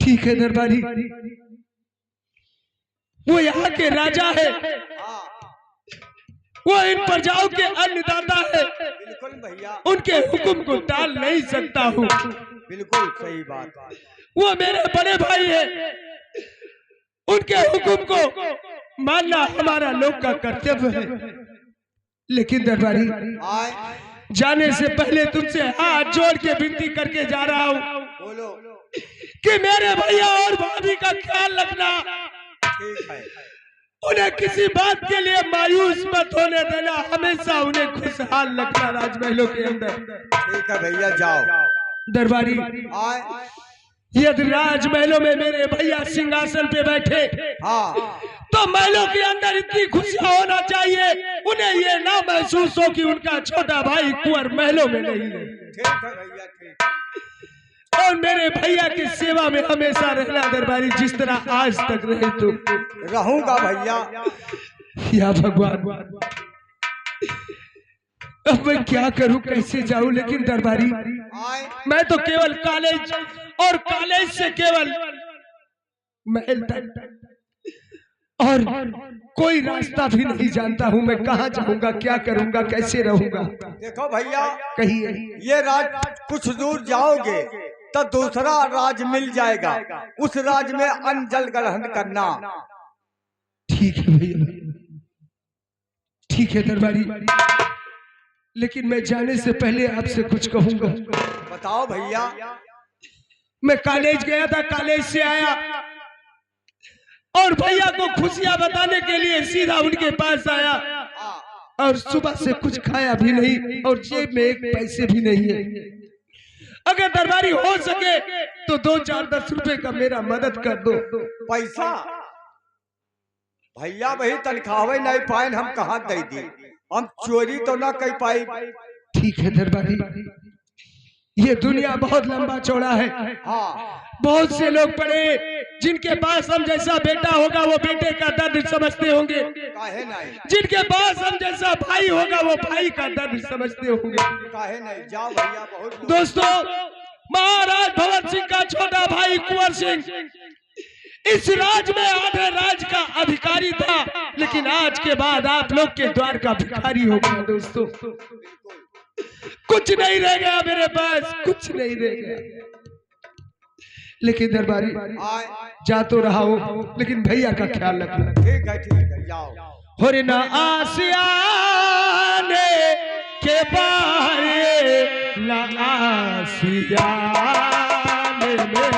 ठीक है दरबारी, वो यहाँ के राजा है, वो इन प्रजाओं के अन्नदाता है। बिल्कुल भैया, उनके हुक्म को टाल नहीं सकता हूँ। बिल्कुल सही बात। वो मेरे बड़े भाई है, उनके हुक्म को मानना हमारा लोग का कर्तव्य है। लेकिन दरबारी, जाने से पहले तुमसे हाथ जोड़ के विनती करके जा रहा हूँ बोलो कि मेरे भैया और भाभी का ख्याल रखना। ठीक है, उन्हें किसी बात के लिए मायूस मत होने देना, हमेशा उन्हें खुशहाल रखना राजमहलों के अंदर। ठीक है भैया, जाओ। दरबारी, यदि राजमहलों में मेरे भैया सिंहासन पे बैठे तो महलों के अंदर इतनी खुशियां होना चाहिए, उन्हें ये ना महसूस हो कि उनका छोटा भाई कुंवर महलों में नहीं है। ठीक है भैया, ठीक। और मेरे भैया की सेवा में हमेशा रहना दरबारी, जिस तरह आज तक रहे तो रहूंगा भैया। या भगवान, अब मैं क्या करूं, कैसे जाऊं? लेकिन दरबारी, मैं तो केवल कॉलेज और कॉलेज से केवल महल तक और कोई रास्ता भी नहीं जानता हूँ। मैं कहाँ जाऊंगा, क्या करूंगा, कैसे रहूंगा? देखो भैया, कहिए। ये राज कुछ दूर जाओगे तो दूसरा राज मिल जाएगा, उस राज में अन्न जल ग्रहण करना। ठीक है भैया, ठीक है दरबारी, लेकिन मैं जाने से पहले आपसे कुछ कहूंगा। बताओ भैया। मैं कॉलेज गया था, कॉलेज से आया और भैया को खुशियां बताने के लिए सीधा उनके पास आया और सुबह से कुछ खाया भी नहीं और जेब में एक पैसे भी नहीं है। अगर दरबारी हो सके तो 2-4-10 रुपए का मेरा मदद कर दो। पैसा भैया वही तनख्वाह नहीं पाए, हम कहाँ दे दी, हम चोरी तो ना कर पाई। ठीक है दरबारी, ये दुनिया बहुत लंबा चौड़ा है। बहुत से लोग पड़े जिनके पास हम जैसा बेटा होगा वो बेटे का दर्द समझते होंगे, काहे नहीं? जिनके पास हम जैसा भाई होगा वो भाई का दर्द समझते होंगे। काहे नहीं? जाओ भैया। बहुत दोस्तों, महाराज भवन सिंह का छोटा भाई कुंवर सिंह इस राज में आधे राज का अधिकारी था, लेकिन आज के बाद आप लोग के द्वार का भिखारी हो गया। दोस्तों, कुछ नहीं रह गया मेरे पास, कुछ नहीं रह गया। लेकिन दरबारी, जा तो रहा हूँ, लेकिन भैया का ख्याल रखना। ठीक है, ठीक है, जाओ। हो रे ना आसियाने के बारे ना आसियाने में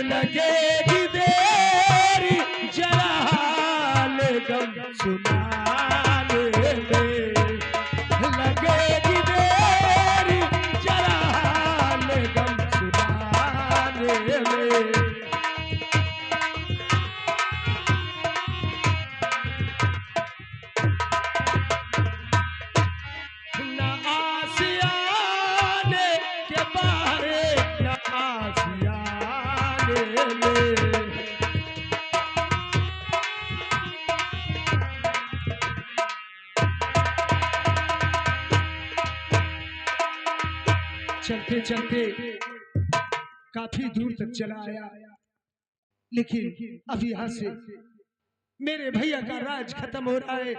लगेगी देरी जरा गम सुनाने में, लगेगी देरी जरा चलते चलते काफी दूर तक चला आया, लेकिन अब यहाँ से मेरे भैया का राज खत्म हो रहा है।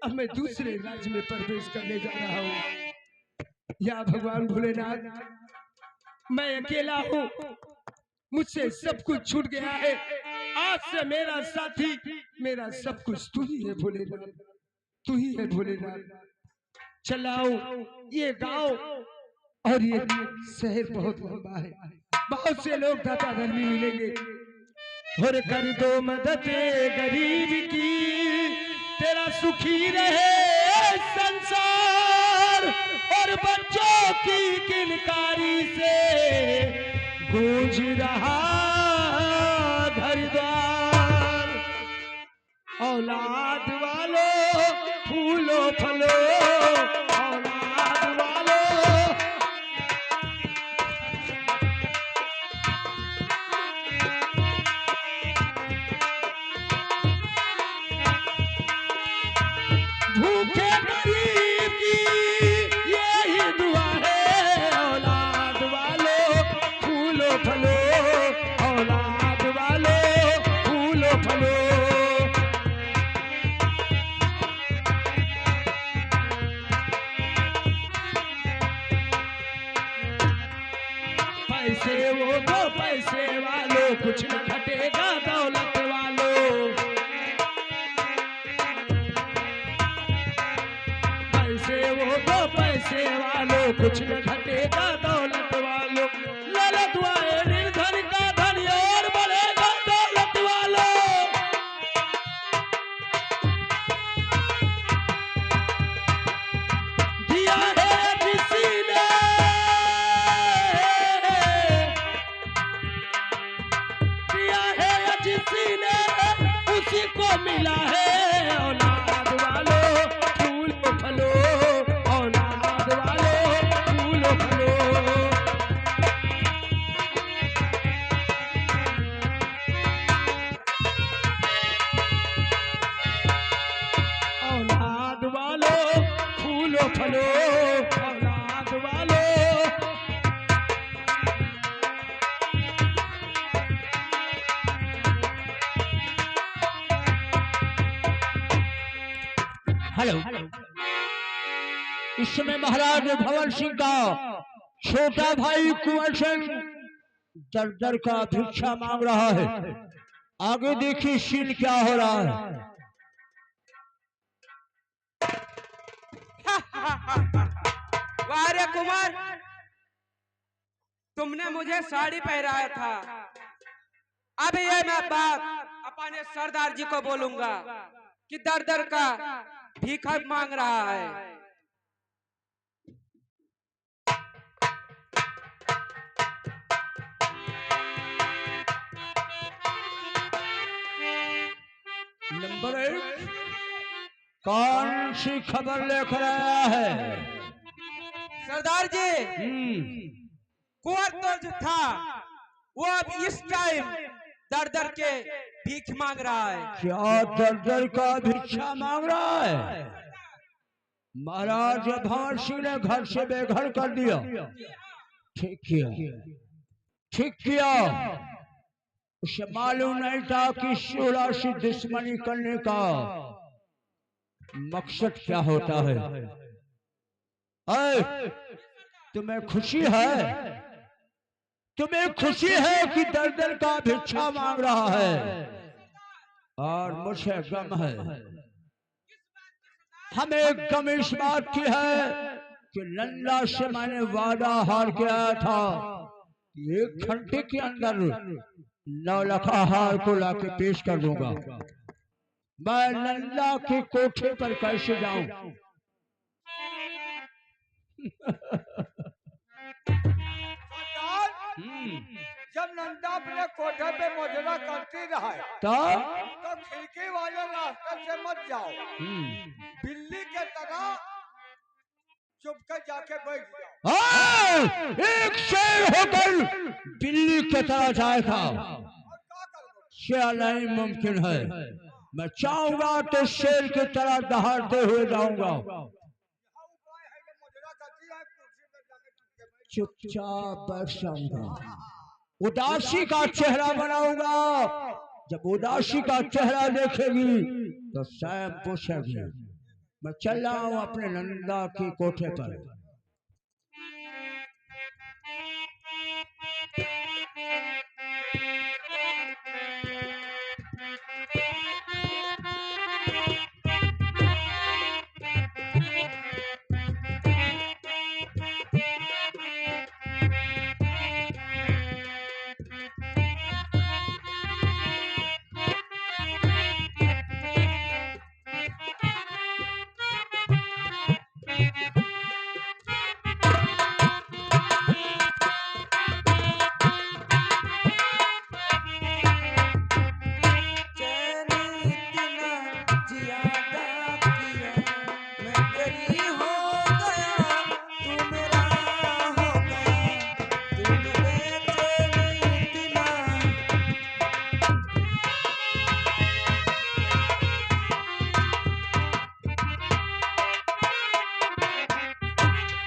अब मैं दूसरे राज में प्रवेश करने जा रहा हूँ। या भगवान भोलेनाथ, मैं अकेला हूँ, मुझसे सब कुछ छूट गया है। आज से मेरा साथी, मेरा सब कुछ तू ही है भोलेनाथ, तू ही है भोलेनाथ। चलाओ, ये गांव और ये शहर बहुत लंबा है, बहुत से लोग दाता धर्मी मिलेंगे। और कर दो मदद गरीब की, तेरा सुखी रहे संसार। और बच्चों की किलकारी से गूंज रहा घर द्वार। औलाद वालों फूलो फलो, औलाद वालों भूखे गरीब की यही दुआ है। औलाद वालों फूलो फलो, औलाद वालों फूलो फलो। पैसे वो दो पैसे वालों, कुछ न घटेगा दौलत वालों। पैसे वो दो पैसे वालों, कुछ न घटेगा दौलत वालों। ललत वाले निर्धन का धन और बढ़ेगा दौलत वालों। दिया है किसी ने, दिया है किसी ने, उसी को मिला है। औलाद वालों फूलो फलो, औलाद वालों फूलो फलो। औलाद वालों फूलो फलो, औलाद वालों। हेलो, इस समय महाराज भवन सिंह का छोटा भाई कुंवर सिंह दर दर का भिक्षा मांग रहा है। आगे देखिए सीन क्या हो रहा है। वाह रे कुमार, तुमने मुझे साड़ी पहनाया था। अब ये मैं बात अपने सरदार जी को बोलूंगा कि दर दर का भीख मांग रहा है। नंबर 1, कौन सी खबर लेकर आया है? सरदार जी, कुंवर तो जो था वो अब इस टाइम दर दर के भीख मांग रहा है। क्या दर दर का भिक्षा मांग रहा है? महाराज भवन सिंह ने घर से बेघर कर दिया। ठीक किया, ठीक किया। उसे मालूम नहीं था कि शूला से दुश्मनी करने का मकसद क्या होता है। तुम्हें खुशी है, तुम्हें खुशी है कि दर दर का भिक्षा मांग रहा है, और मुझे गम है। हमें गम इस बात की है कि नंदा से मैंने वादा हार के आया था कि 1 घंटे के अंदर 9 लखा हार को लाके पेश कर दूंगा। मैं नंदा के कोठे पर कैसे जाऊं? जब नंदा अपने कोठे पे मोजरा करती रहे तो खिड़की वाले रास्ते से मत जाओ, बिल्ली के तरह चुपके जाके बैठ जाओ। एक शेर होकर बिल्ली की तरह जाएगा, क्या नहीं मुमकिन है। मैं चाहूंगा तो शेर की तरह दहाड़ते हुए जाऊंगा। चुपचाप बैठ जाऊंगा, उदासी का चेहरा बनाऊंगा। जब उदासी का चेहरा देखेगी तो स्वयं पूछेगी। मैं चल रहा हूं अपने नंदा की कोठे पर।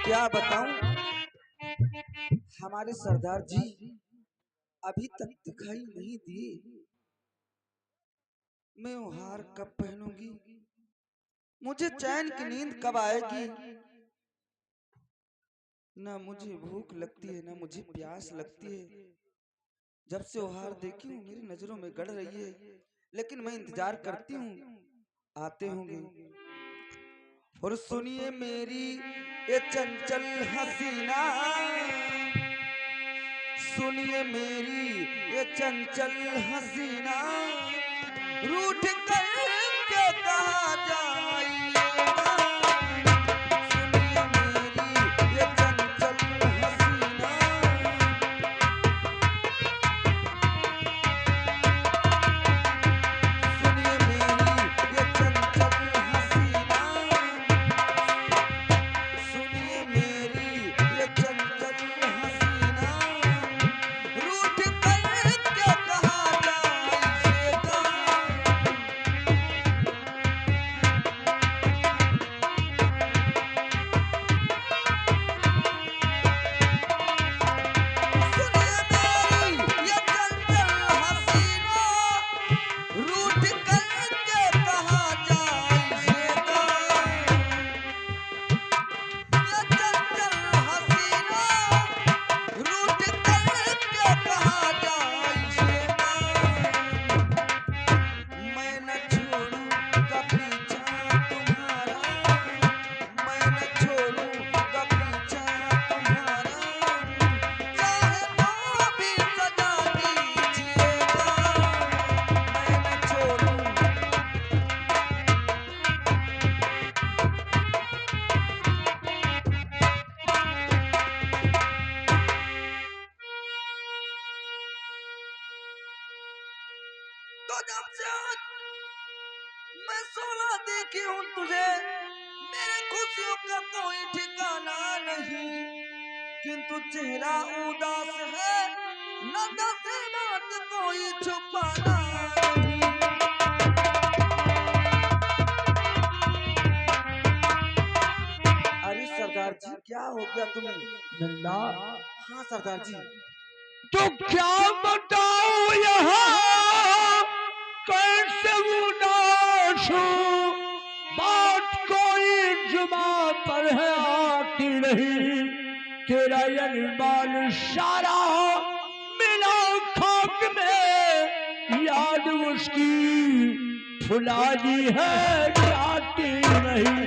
क्या बताऊं, हमारे सरदार जी अभी तक दिखाई नहीं दिए। मैं वो हार कब पहनूंगी, मुझे चैन की नींद कब आएगी। ना मुझे भूख लगती है, ना मुझे प्यास लगती है। जब से वो हार देखी हूँ मेरी नजरों में गड़ रही है, लेकिन मैं इंतजार करती हूँ, आते होंगे। और सुनिए मेरी ये चंचल हसीना, सुनिए मेरी ये चंचल हसीना, रूठ कर के कहा जाइएगा। सुनिए मेरी ये चंचल हसीना, सुनिए मेरी ये चंचल हसीना, सुनिए मेरी ये चंचल हसीना, रूठ कर के कहा जाइएगा। तो जब से आज मैं सोना देखी हूँ तुझे, मेरे खुशियों का कोई ठिकाना नहीं, किंतु चेहरा उदास है, न दस बात कोई छुपाना नहीं। अरे सरदार जी क्या हो गया तुम्हें? नंदा हाँ सरदार जी। तो क्या बताऊं यहाँ कैसे उदास हूँ, बात कोई जुबां पर है आती नहीं। तेरा अरमान सारा मिला खाक में, याद उसकी फुलाजी है जाती नहीं।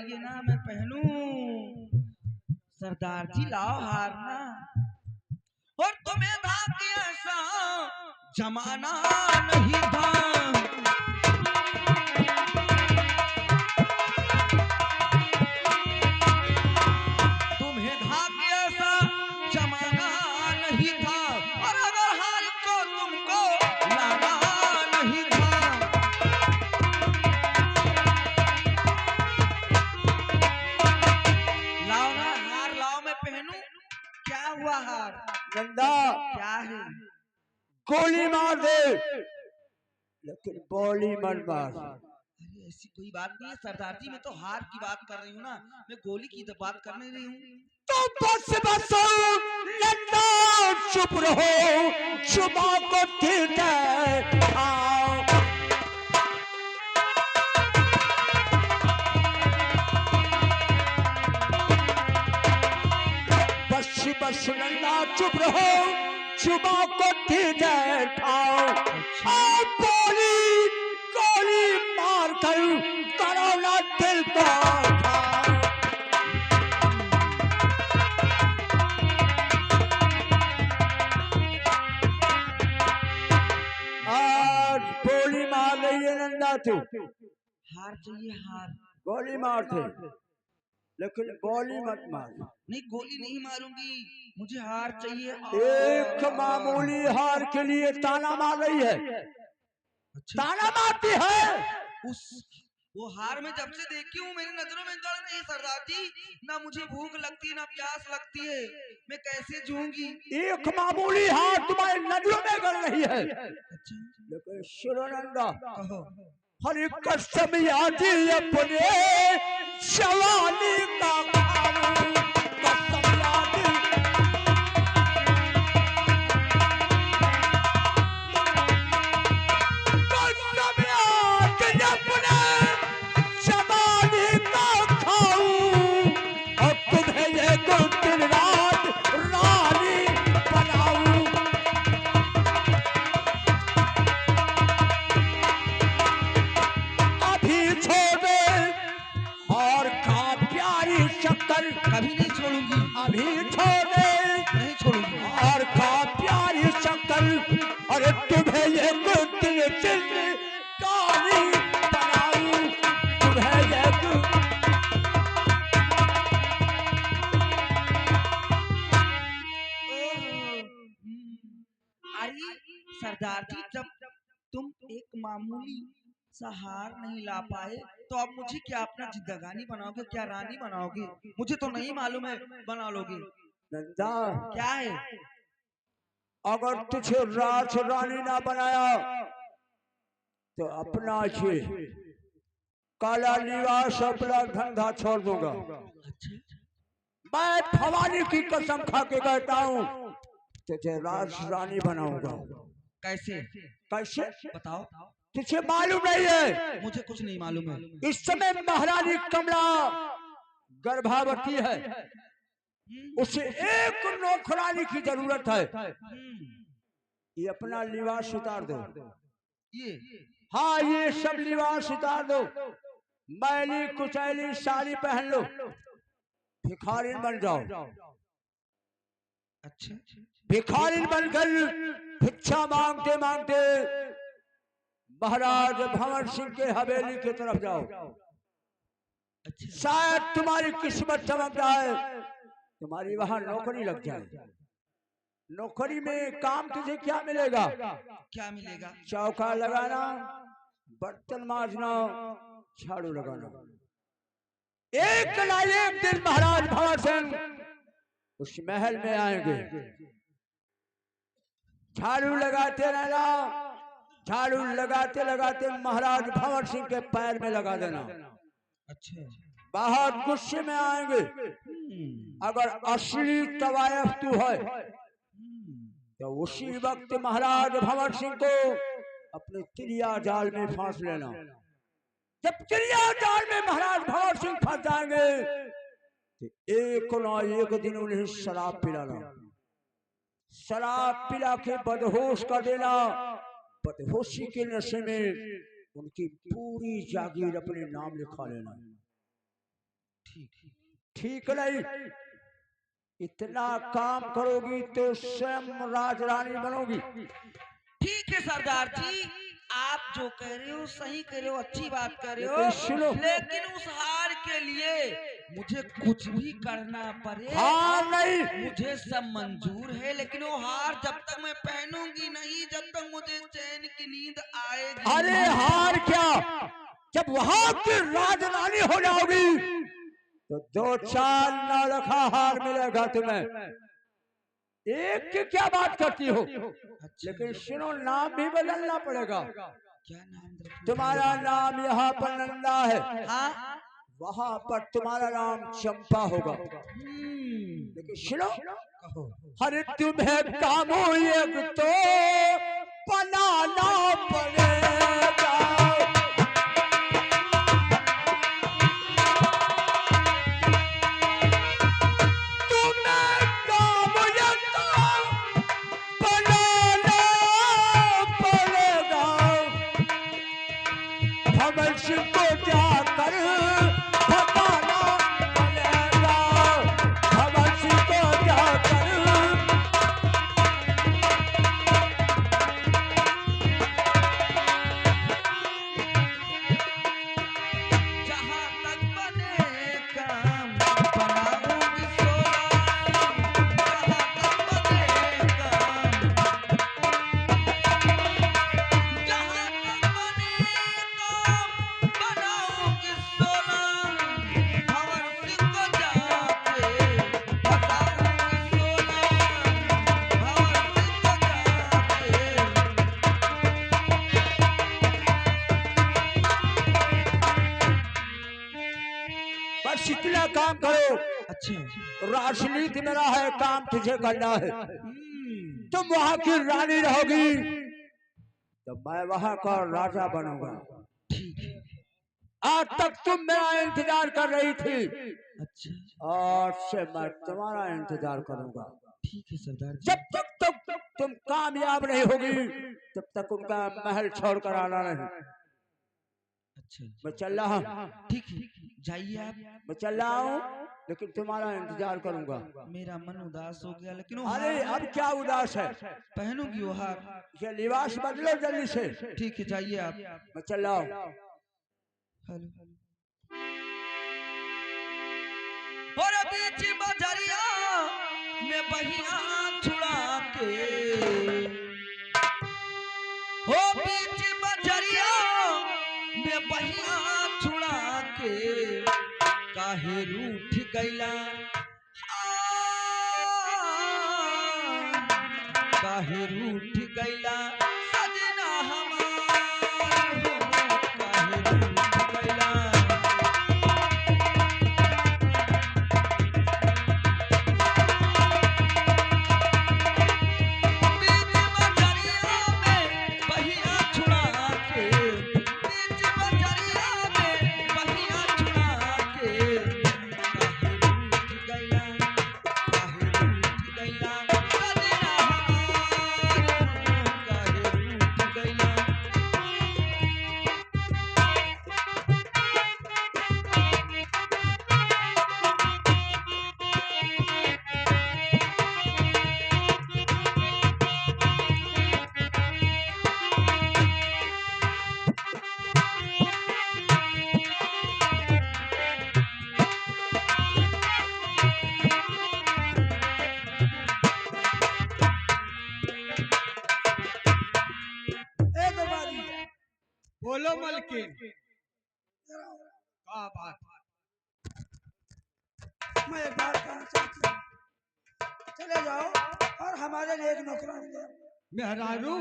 बताइए ना, मैं पहनूं। सरदार जी लाओ हार ना। और तुम्हें था कि ऐसा जमाना नहीं था। तुम्हें था कि ऐसा जमाना नहीं था, और अगर हाल को तुमको लाना नहीं था। लाओ ना हार, लाओ मैं पहनूं। क्या हुआ हार? नंदा क्या है? गोली मार दे, लेकिन बोली मत मार। अरे ऐसी कोई बात नहीं है सरदार जी, मैं तो हार की बात कर रही हूँ ना, मैं गोली की तो बात कर नहीं रही हूँ। तो बस नंदा चुप रहो, जुबा को ठीक है। बस नंदा चुप रहो, जुबा को ठीक है। गोली मार कर करो ना दिल को। आज गोली मार रही है नंदा तू। हार चाहिए हार। गोली मार थे, लेकिन गोली मत मार। नहीं गोली नहीं मारूंगी, मुझे हार चाहिए। एक मामूली हार के लिए ताना मार रही है। अच्छा। ताना मारती है। वो हार में जब से देखी हूँ मेरी नजरों में गड़ रही है सरदार जी। ना मुझे भूख लगती है ना प्यास लगती है, मैं कैसे जीऊंगी? एक मामूली हार तुम्हारी नजरों में गड़ रही है। अच्छा। लेकिन शिरोनंदा कहो। हर कसम यादी अपने जवानी का खाऊं, कसम यादी। कसम यादी अपने जवानी का खाऊं, और तुम्हें ये दिन रात रानी बनाऊं। और का प्यारी शक्कर कभी नहीं छोड़ूंगी, अभी छोड़े, नहीं छोड़ूंगी। और का प्यारी शक्कर, अरे तुम्हें ये दिल काली बनाऊं, तुम्हें ये अरे सरदार जी, जब तुम एक मामूली सा हार नहीं ला पाए तो अब मुझे क्या अपना जिंदगानी बनाओगे, क्या रानी बनाओगे? मुझे तो नहीं मालूम है बना लोगे। नंदा क्या है? अगर तुझे राज रानी ना बनाया तो अपना ही काला निवास अपना धंधा छोड़ दूंगा। मैं भवानी की कसम खा के कहता हूँ, तुझे राज रानी बनाऊंगा। कैसे? कैसे बताओ। तुझे मालूम नहीं है? मुझे कुछ नहीं मालूम है। इस समय महारानी कमला गर्भवती है, उसे एक नौकरानी की जरूरत है। ये अपना लिबास उतार दो। ये हाँ, ये सब लिबास उतार दो, मैली कुचैली साड़ी पहन लो, भिखारिन बन जाओ। अच्छा। भिखारिन बनकर भिक्षा मांगते मांगते महाराज भंवर सिंह के हवेली की तरफ जाओ। अच्छा। शायद तुम्हारी किस्मत चमक जाए, तुम्हारी वहां नौकरी लग जाए। नौकरी में काम तुझे क्या मिलेगा? क्या मिलेगा? चौका लगाना, बर्तन मांजना, झाड़ू लगाना। एक ना एक दिन महाराज भंवर सिंह उस महल में आएंगे। झाड़ू लगाते रहना, झाड़ू लगाते लगाते महाराज भंवर सिंह के पैर में लगा देना। अच्छा। बहुत गुस्से में आएंगे। अगर असली तवायफ तू है तो उसी वक्त महाराज भंवर सिंह को अपने चिड़िया जाल में फांस लेना। जब चिड़िया जाल में महाराज भंवर सिंह फंस जाएंगे तो एक ना एक दिन उन्हें शराब पिलाना, शराब पिला के बदहोश कर देना। बदहोशी के नशे में उनकी पूरी जागीर अपने नाम लिखा लेना। ठीक नहीं, इतना काम करोगी तो स्वयं राजरानी बनोगी। ठीक है सरदार जी, आप जो कह रहे हो सही कह रहे हो, अच्छी बात कर रहे लेकिन सुनो। हो, लेकिन उस हार के लिए मुझे कुछ भी करना पड़े, हार नहीं, मुझे सब मंजूर है, लेकिन वो हार जब तक मैं पहनूंगी नहीं, जब तक मुझे चैन की नींद आएगी अरे नहीं। हार क्या, जब वहां की राजरानी हो जाओगी तो 2-4 नौलखा हार मिलेगा तुम्हें। एक की क्या बात करती हो? लेकिन सुनो, नाम भी बदलना पड़ेगा। क्या नाम रखूं? तुम्हारा नाम यहाँ पर नंदा है, हाँ, वहां पर तुम्हारा नाम चंपा होगा। लेकिन सुनो, हर तुम्हें कामों एक तो बनाना पड़ेगा। तुम्हें कामों एक तो बनाना पड़ेगा। भविष्य को जाकर बताना पड़ेगा। भविष्य को जाकर जहाँ तक बने काम बनाऊंगी सोना, जहाँ तक बने काम, जहाँ तक बने काम बनाऊंगी सोना, भंवर सिंह को जाके बताऊंगी सोना, भंवर सिंह को जाके। बस इतना काम करो। अच्छा, राजनीति मेरा है, काम तुझे करना है। तुम वहां की रानी रहोगी तो मैं वहां का राजा बनूंगा। ठीक है। आज तक तुम मेरा इंतजार कर रही थी, अच्छा, आज से मैं तुम्हारा इंतजार करूंगा। ठीक है सरदार जी। जब तक तुम कामयाब नहीं होगी तब तक उनका महल छोड़कर आना नहीं। अच्छा, मैं चल रहा हूँ, ठीक है, जाइए आप। मैं चल रहा हूँ, लेकिन तुम्हारा इंतजार करूंगा। मेरा मन उदास हो गया, लेकिन वो अरे हार अब क्या उदास है, पहनूंगी वो हार। ये लिबास बदलो जल्दी से। ठीक है, जाइए आप। मैं चल रहा हूँ। हेलो। और बीच बजरिया में बहिया छुड़ा के, हो बीच बजरिया में बहिया छुड़ा के, काहे रूठ गईला, काहे रूठ गईला सजना हमार, हो काहे रूठ गईला। बीच बजरिया में बहिया छुड़ा के, बीच बजरिया में बहिया छुड़ा के, काहे रूठ गईला, काहे रूठ गईला सजना हमार, काहे रूठ गईला। बोलो मलकिन, क्या बात है? मैं एक बात कहना चाहती हूँ, चले जाओ और हमारे लिए एक नौकरानी ले आओ। मेहरारू,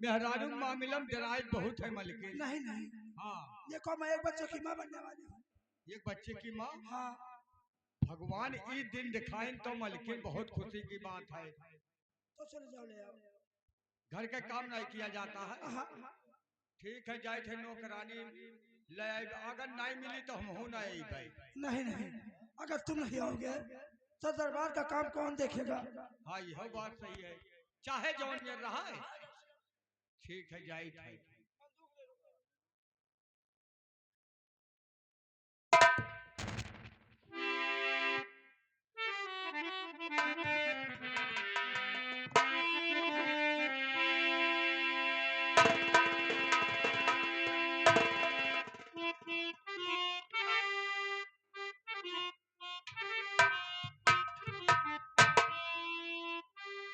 मेहरारू मामलम डराइट बहुत है मलकिन। नहीं नहीं, हाँ, देखो मैं एक बच्चे की माँ बनने वाली हूँ। एक बच्चे की माँ, हाँ, भगवान ई दिन दिखाएं तो मलकिन बहुत खुशी की बात है। तो चले जाओ ले आओ। घर के काम नहीं किया जाता है। हाँ, ठीक है, जाए थे नौकरानी ले आए, अगर नहीं मिली तो हम हो नहीं भाई। नहीं नहीं, अगर तुम नहीं आओगे तो दरबार का काम कौन देखेगा? हाँ, यह बात सही है, चाहे जौन में रहा है। ठीक है, जाए थे।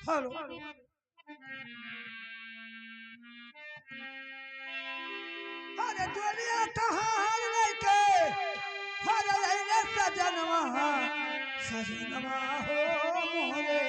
हेलो अरे दुनिया कहाँ हार लेके हर रहने सजनवा सजनवा हो मोरे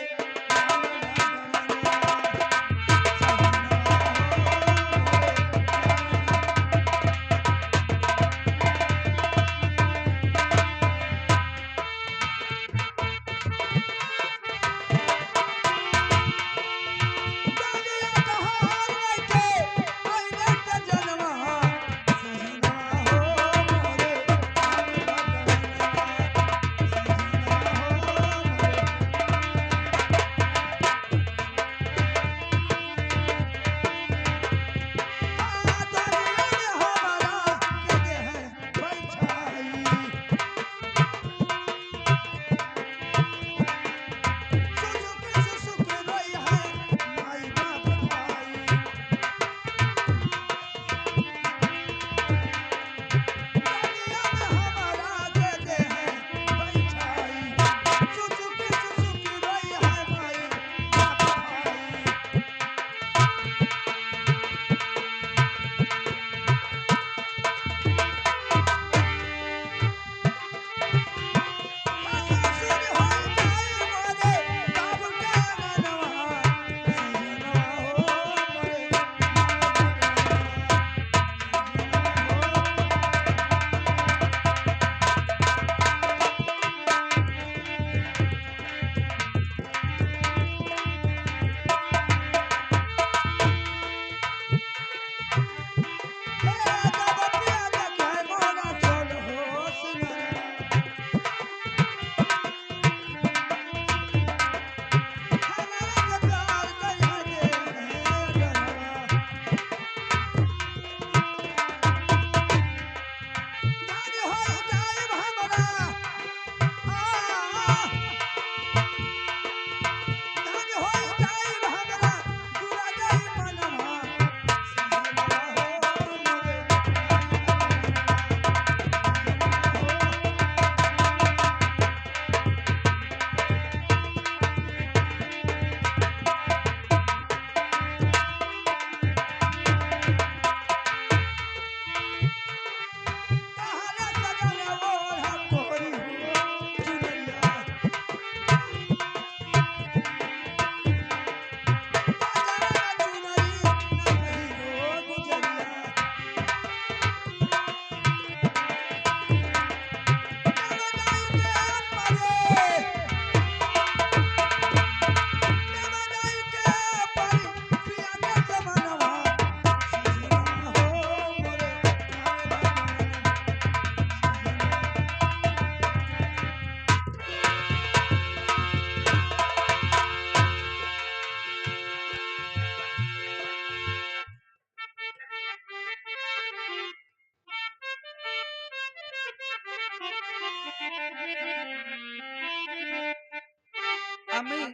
मैं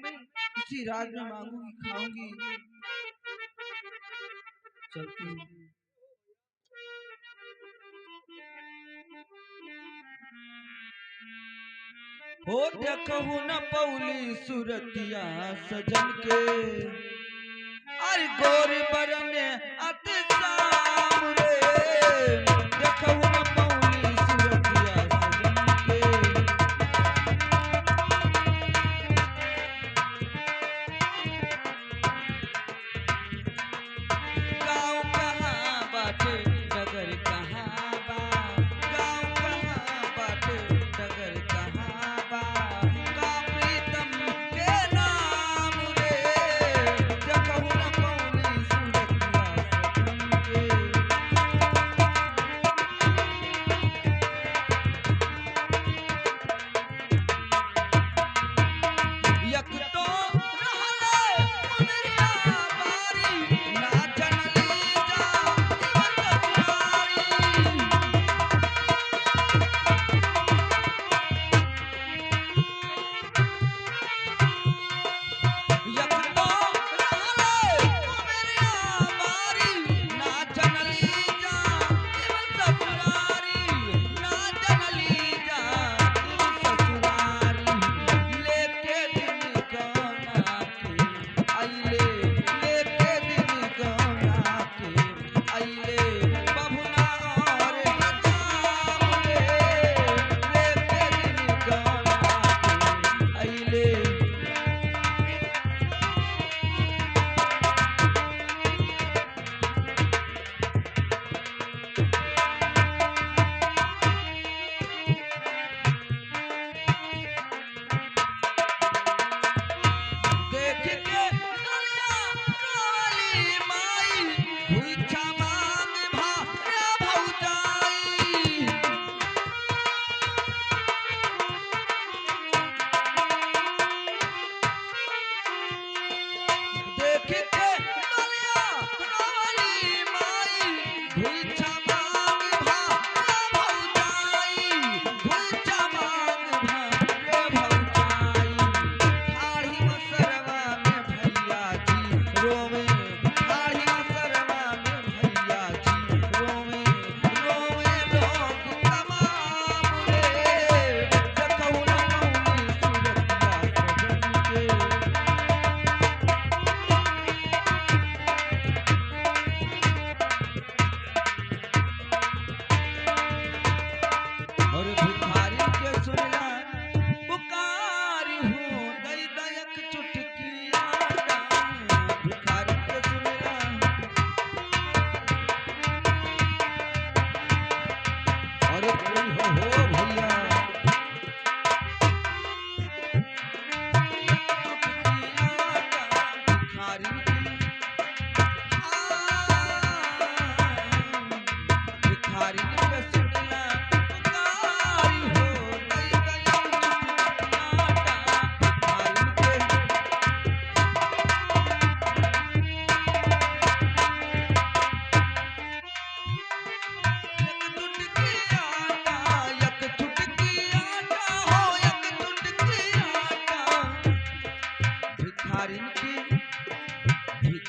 इसी रात में मांगूंगी खाऊंगी चलती हूँ। हो देखहु न पौली सुरतिया सजन के अरे गोर बरन अति शाम रे देखहु न पौली सुरतिया सजन के गाँव कहाँ बाटे डगर कहाँ बा गाँव कहाँ बाटे डगर कहाँ बा का प्रीतम के नाम रे देखहु न पौली सुरतिया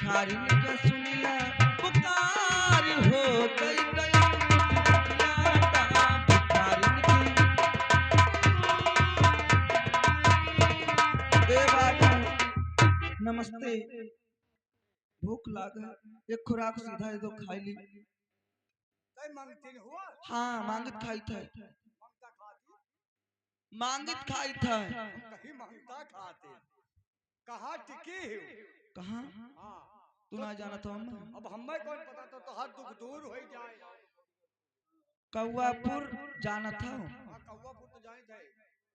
भिखारिन के सुनिला पुकार हो गई भिखारिन की। ए बाबू नमस्ते, भूख लाग है, एक खुराक सीधा दो खाई ली। तय मांगती नहीं हुआ हाँ मांगित खाई था, मांगता खाती मांगित खाई था। कहीं मांगता खाते कहाँ टिकी हो कहाँ हाँ तू ना जाना था हम अब हमें कौन पता था तो हाथ दुख दूर हो जाए कौआपुर जाना था। हाँ कौवापुर तो जानी थे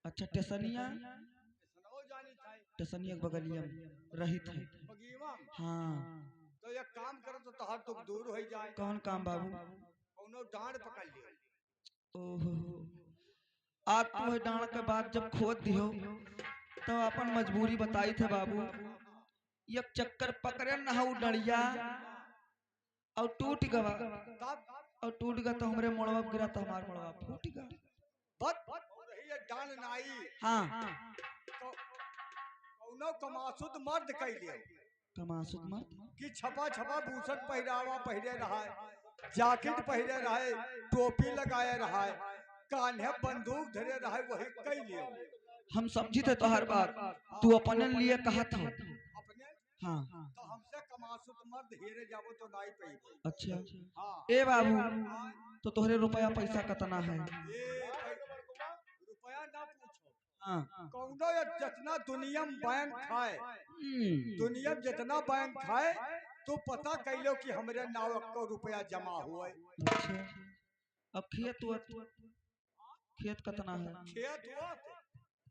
अच्छा टेसनिया, सुनाओ जानी थे टेसनिया के बगलिया में रही थे। बगीवा हाँ तो एक काम करो तो तोहर दुख दूर हो जाए कौन काम बाबू? कौनो डांड पकड़ लियो ओहो आज तू है डांड के बाद जब खोद दियो तो अपन मजबूरी बताई थे बाबू। एक चक्कर पकड़े न हो डड़िया और टूट गवा, तब और टूट गया तो हमरे मोड़वा पे गिरा तो हमार मोड़वा फूट गया। बत रही है डांड नाई हाँ तो कौनो कमासुद मर्द कह लियो कमासुद मत कि छपा छपा भूषण पहरावा पहरे रहा है जैकेट पहरे रहा टोपी लगाए रहा है कान्हे बंदूक धरे रहा वही कह लियो हम समझी थे तो हर बात तू अपने लिए कहा था। अपने हाँ तो हमसे कमासुद मर्द हेरे जाबो तो नाई पे अच्छा हाँ ए बाबू तो तोहरे रुपया पैसा कितना है? रुपया ना पूछो हाँ कौनो ये जितना दुनिया में बैंक खाए दुनिया में जितना बैंक खाए तो पता कैलो कि हमरे नाव को रुपया जमा हुआ अच्छा अब खेत कितना है? खेत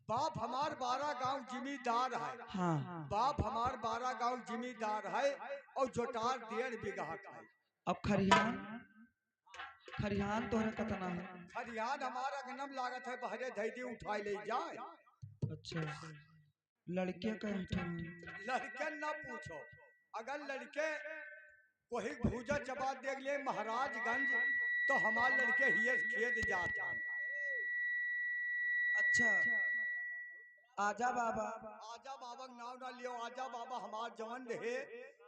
बाप हमार 12 गांव जिम्मेदार है हाँ बाप हमार 12 गांव जिम्मेदार है और जोटार 1.5 बीघा है। अब खरिहान खरिहान तोहरे कितना है? खरियान हमारा अगनम लागत है बहरे धैदी उठाई ले जाए। अच्छा लड़के का लड़के ना पूछो अगर लड़के वही भूजा चबा देख ले महाराजगंज तो हमारे लड़के ही खेत जाता है। अच्छा आजा बाबा आजा बाबा नाव ना लियो आजा बाबा हमार जवन रहे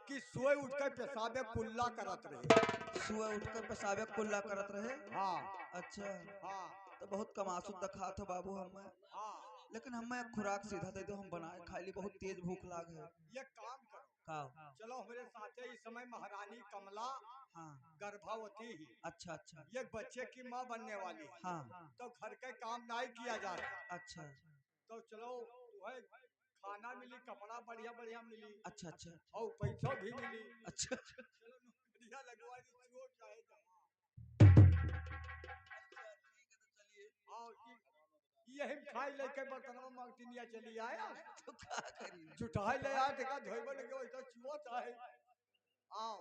कि सोए उठकर पेशाबे कुल्ला करत रहे सुबह उठकर पेशाबे कुल्ला करत रहे। हाँ अच्छा हाँ तो बहुत कमासुद दखा था बाबू हमें, हाँ लेकिन हमें खुराक सीधा दे दो हम बनाए खा ली, बहुत तेज भूख लाग है। ये काम करो का चलो हमारे साथ इस समय महारानी कमला हाँ गर्भवती ही अच्छा अच्छा ये बच्चे की माँ बनने वाली है हाँ तो घर के काम नहीं किया जा रहा अच्छा तो चलो वह खाना मिली कपड़ा बढ़िया बढ़िया मिली अच्छा अच्छा और पैसा भी मिली अच्छा चलो बढ़िया लगवा दी चोर चाहे जमा और यही खाई लेके बर्तनों मांगती नहीं चली आया तो क्या करी जुटाई ले आया देखा धोइबे लगे वैसा चुआ चाहे आओ